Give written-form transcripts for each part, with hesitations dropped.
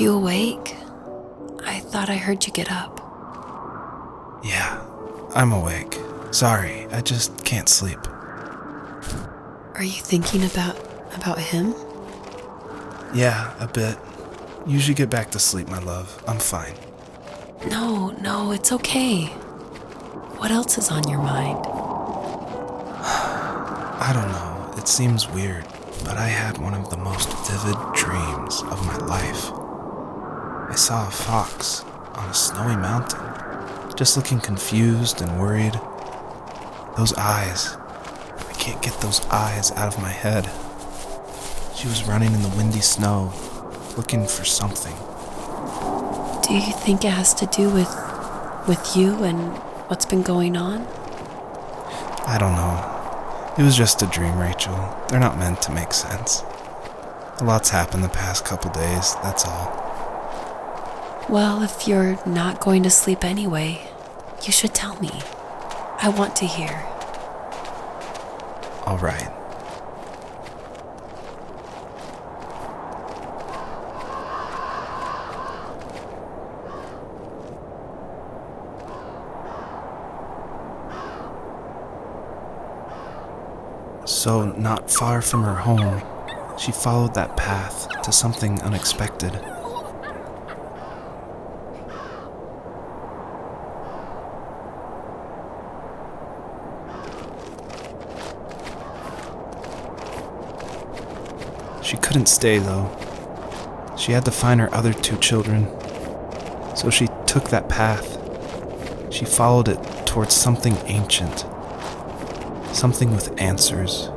you awake? I thought I heard you get up. Yeah, I'm awake. Sorry, I just can't sleep. Are you thinking about him? Yeah, a bit. You should get back to sleep, my love. I'm fine. No, it's okay. What else is on your mind? I don't know, it seems weird, but I had one of the most vivid dreams of my life. I saw a fox on a snowy mountain, just looking confused and worried. Those eyes, I can't get those eyes out of my head. She was running in the windy snow, looking for something. Do you think it has to do with you and what's been going on? I don't know. It was just a dream, Rachel. They're not meant to make sense. A lot's happened the past couple days, that's all. Well, if you're not going to sleep anyway, you should tell me. I want to hear. All right. So, not far from her home, she followed that path to something unexpected. She couldn't stay, though. She had to find her other 2 children. So she took that path. She followed it towards something ancient. Something with answers.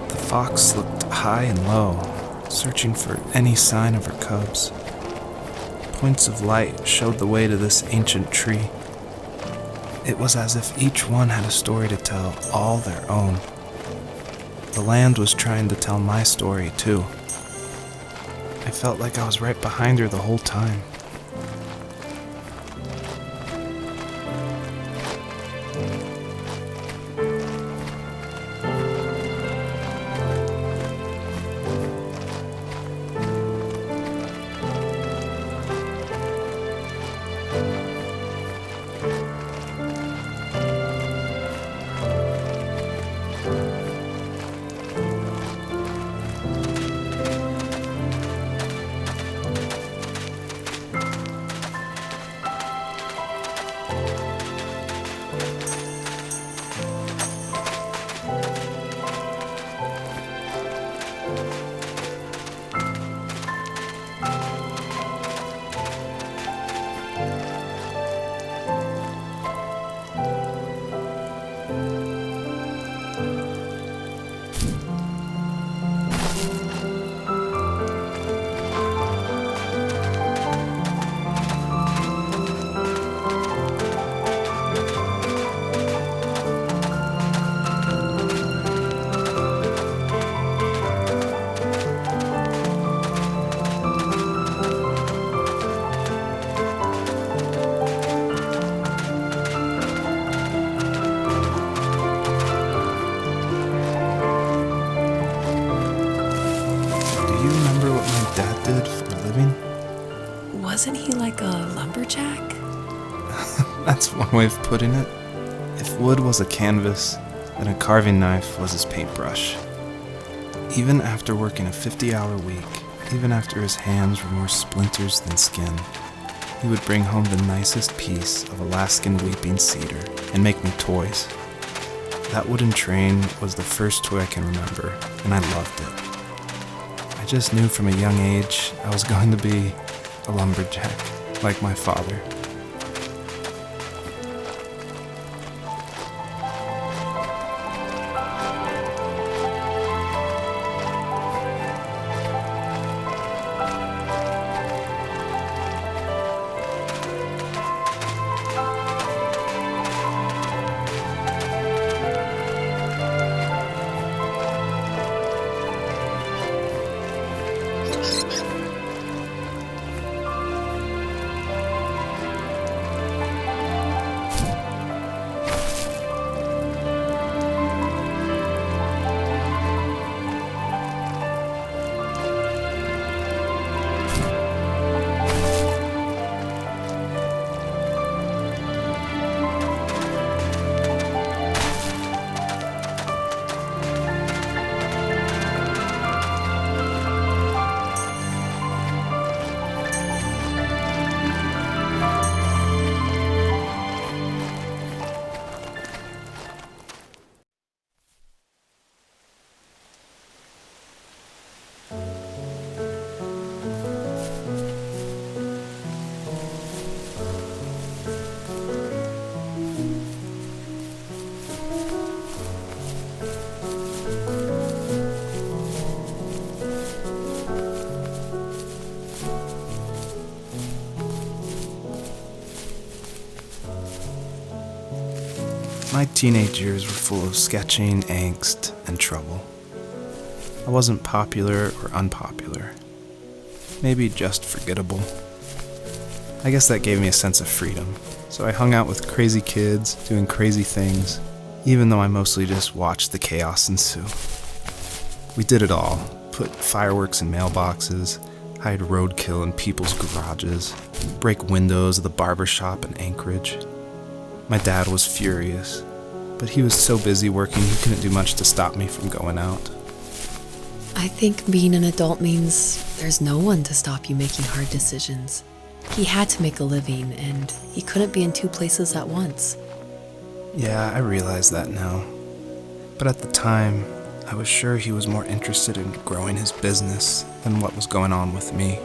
The fox looked high and low, searching for any sign of her cubs. Points of light showed the way to this ancient tree. It was as if each one had a story to tell, all their own. The land was trying to tell my story, too. I felt like I was right behind her the whole time. Wasn't he like a lumberjack? That's one way of putting it. If wood was a canvas, then a carving knife was his paintbrush. Even after working a 50-hour week, even after his hands were more splinters than skin, he would bring home the nicest piece of Alaskan weeping cedar and make me toys. That wooden train was the first toy I can remember, and I loved it. I just knew from a young age I was going to be a lumberjack, like my father. My teenage years were full of sketching, angst, and trouble. I wasn't popular or unpopular. Maybe just forgettable. I guess that gave me a sense of freedom, so I hung out with crazy kids, doing crazy things, even though I mostly just watched the chaos ensue. We did it all. Put fireworks in mailboxes, hide roadkill in people's garages, break windows of the barber shop in Anchorage. My dad was furious, but he was so busy working he couldn't do much to stop me from going out. I think being an adult means there's no one to stop you making hard decisions. He had to make a living, and he couldn't be in two places at once. Yeah, I realize that now. But at the time, I was sure he was more interested in growing his business than what was going on with me.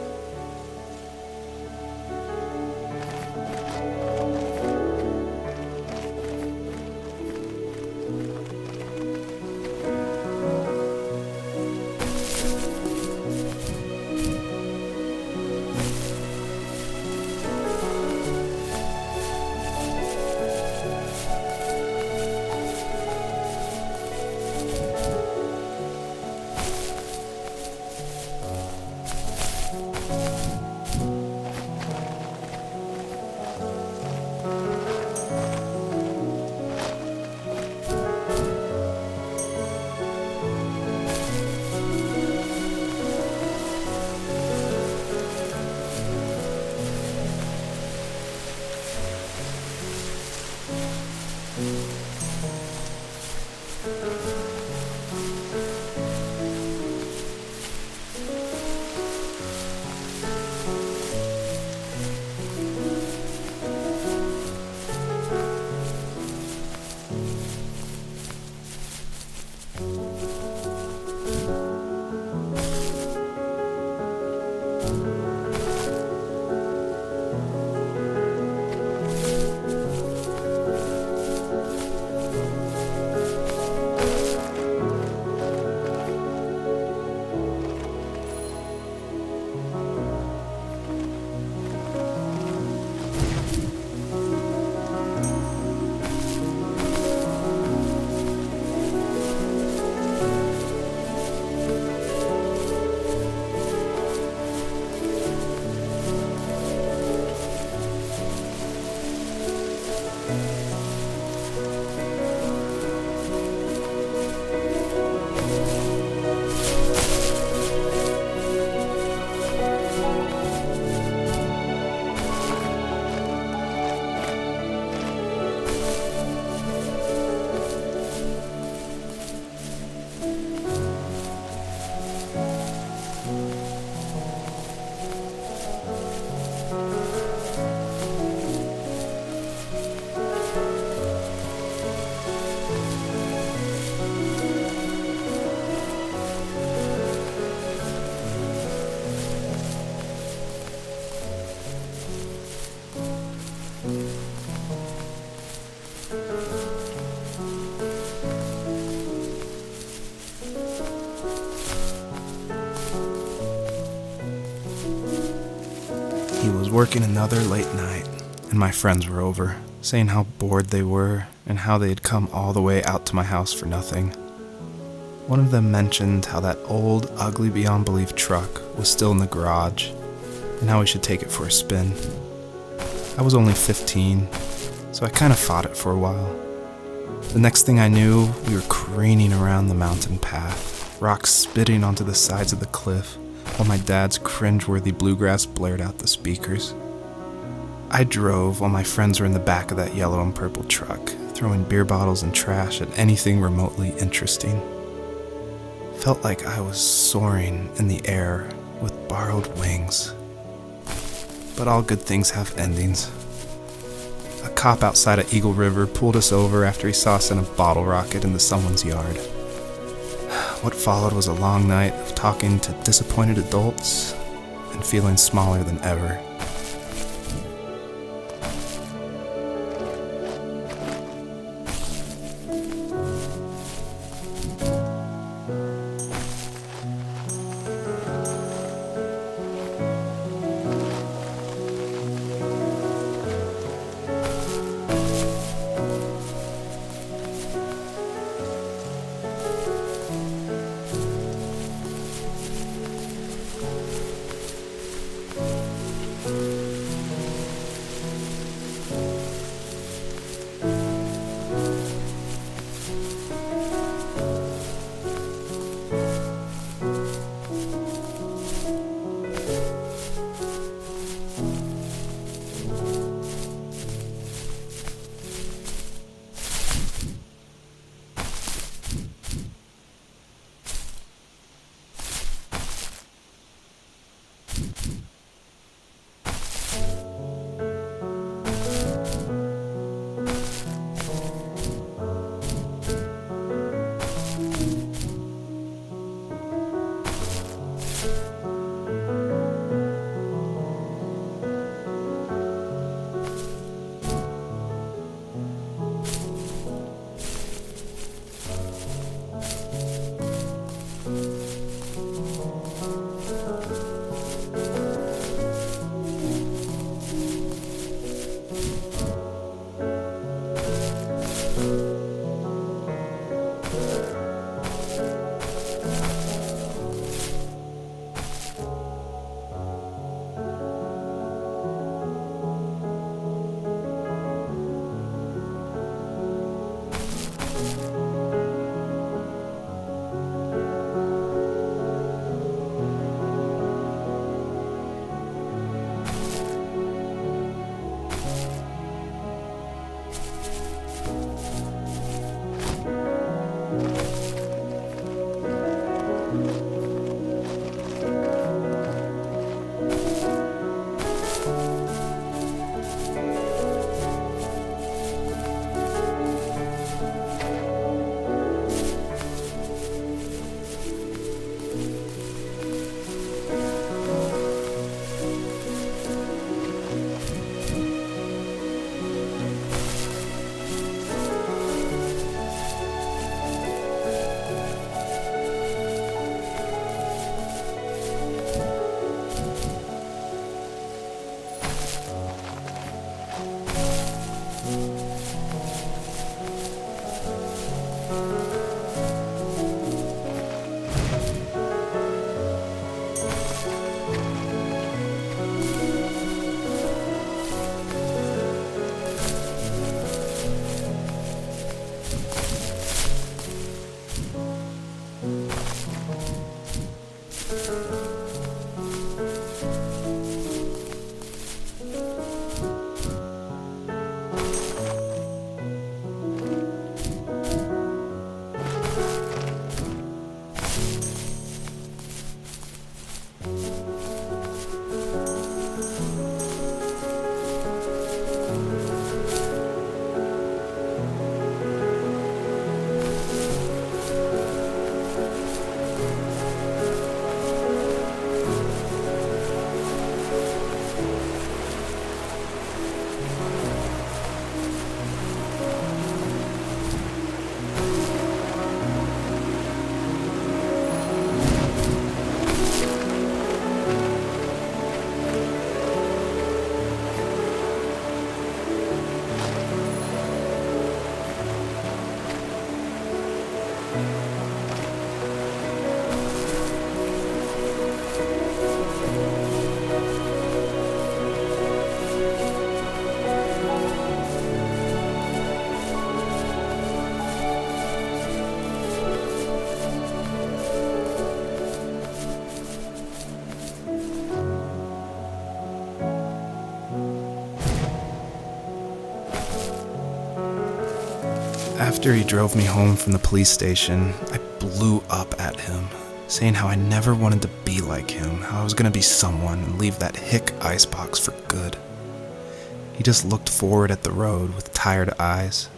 He was working another late night, and my friends were over, saying how bored they were and how they had come all the way out to my house for nothing. One of them mentioned how that old, ugly beyond belief truck was still in the garage, and how we should take it for a spin. I was only 15, so I kind of fought it for a while. The next thing I knew, we were careening around the mountain path, rocks spitting onto the sides of the cliff, while my dad's cringeworthy bluegrass blared out the speakers. I drove while my friends were in the back of that yellow and purple truck, throwing beer bottles and trash at anything remotely interesting. Felt like I was soaring in the air with borrowed wings. But all good things have endings. A cop outside of Eagle River pulled us over after he saw us in a bottle rocket into someone's yard. What followed was a long night of talking to disappointed adults and feeling smaller than ever. After he drove me home from the police station, I blew up at him, saying how I never wanted to be like him, how I was going to be someone and leave that hick icebox for good. He just looked forward at the road with tired eyes.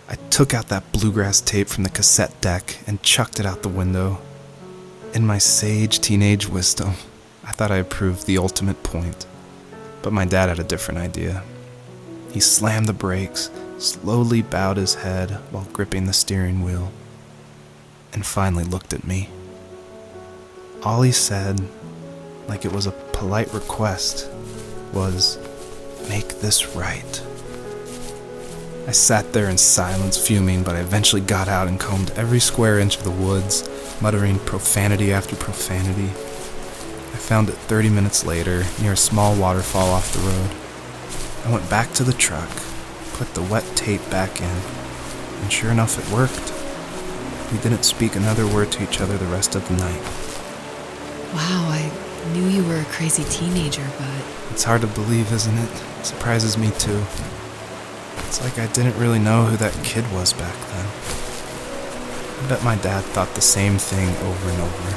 I took out that bluegrass tape from the cassette deck and chucked it out the window. In my sage teenage wisdom, I thought I proved the ultimate point. But my dad had a different idea. He slammed the brakes, slowly bowed his head while gripping the steering wheel, and finally looked at me. All he said, like it was a polite request, was, "Make this right." I sat there in silence, fuming, but I eventually got out and combed every square inch of the woods, muttering profanity after profanity. I found it 30 minutes later, near a small waterfall off the road. I went back to the truck, put the wet tape back in, and sure enough it worked. We didn't speak another word to each other the rest of the night. Wow, I knew you were a crazy teenager, but... It's hard to believe, isn't it? It surprises me too. It's like I didn't really know who that kid was back then. I bet my dad thought the same thing over and over.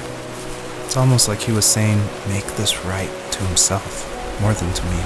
It's almost like he was saying, "Make this right," to himself, more than to me.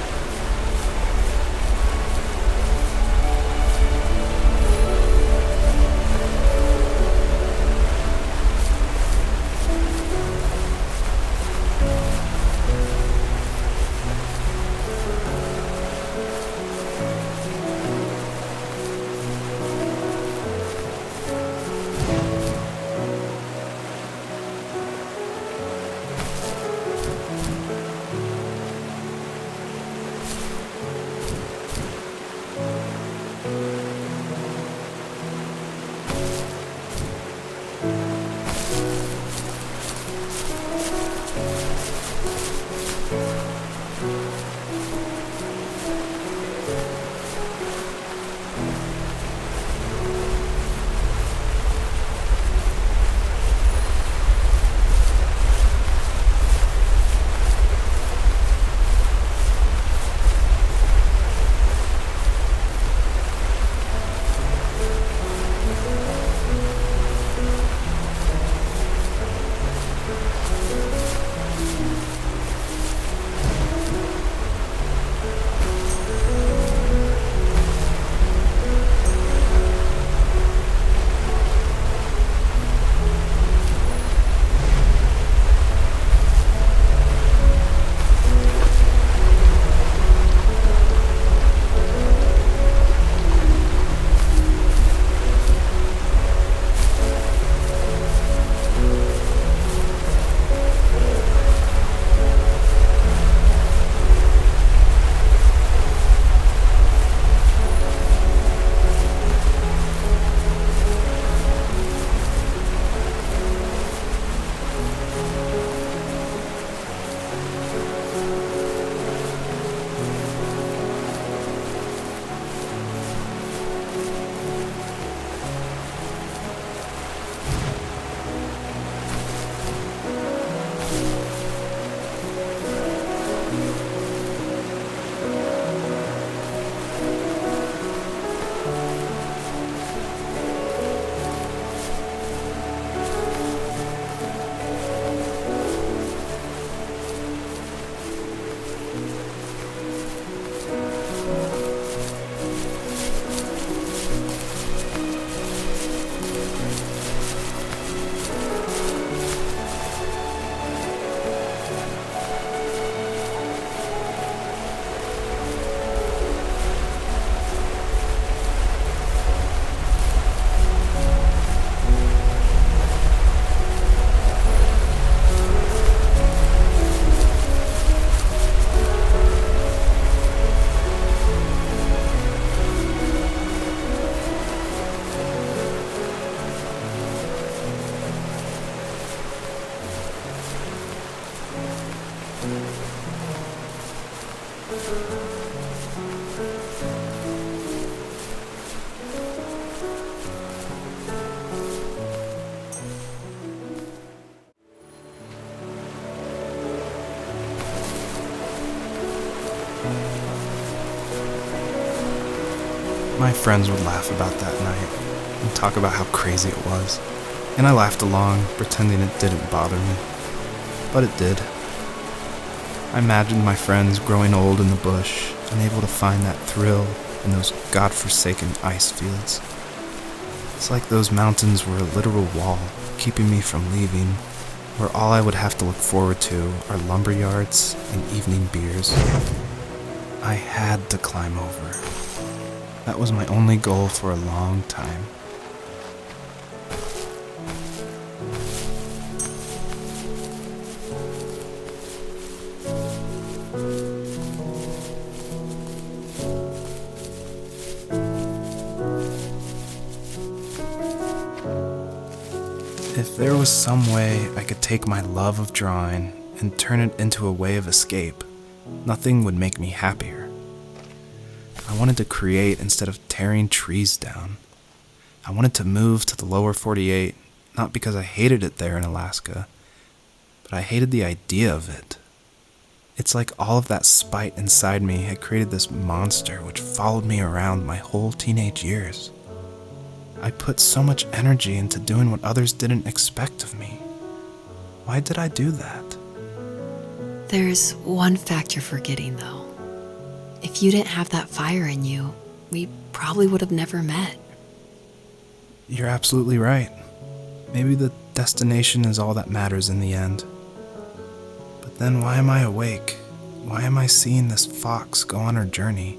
My friends would laugh about that night and talk about how crazy it was, and I laughed along, pretending it didn't bother me. But it did. I imagined my friends growing old in the bush, unable to find that thrill in those godforsaken ice fields. It's like those mountains were a literal wall, keeping me from leaving, where all I would have to look forward to are lumber yards and evening beers. I had to climb over. That was my only goal for a long time. If there was some way I could take my love of drawing and turn it into a way of escape, nothing would make me happier. I wanted to create instead of tearing trees down. I wanted to move to the lower 48, not because I hated it there in Alaska, but I hated the idea of it. It's like all of that spite inside me had created this monster which followed me around my whole teenage years. I put so much energy into doing what others didn't expect of me. Why did I do that? There's one fact you're forgetting, though. If you didn't have that fire in you, we probably would have never met. You're absolutely right. Maybe the destination is all that matters in the end. But then why am I awake? Why am I seeing this fox go on her journey?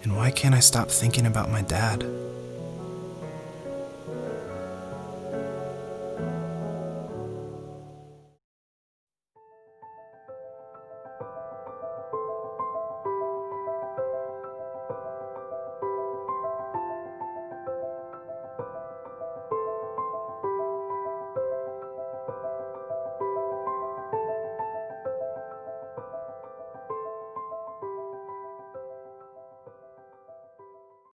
And why can't I stop thinking about my dad?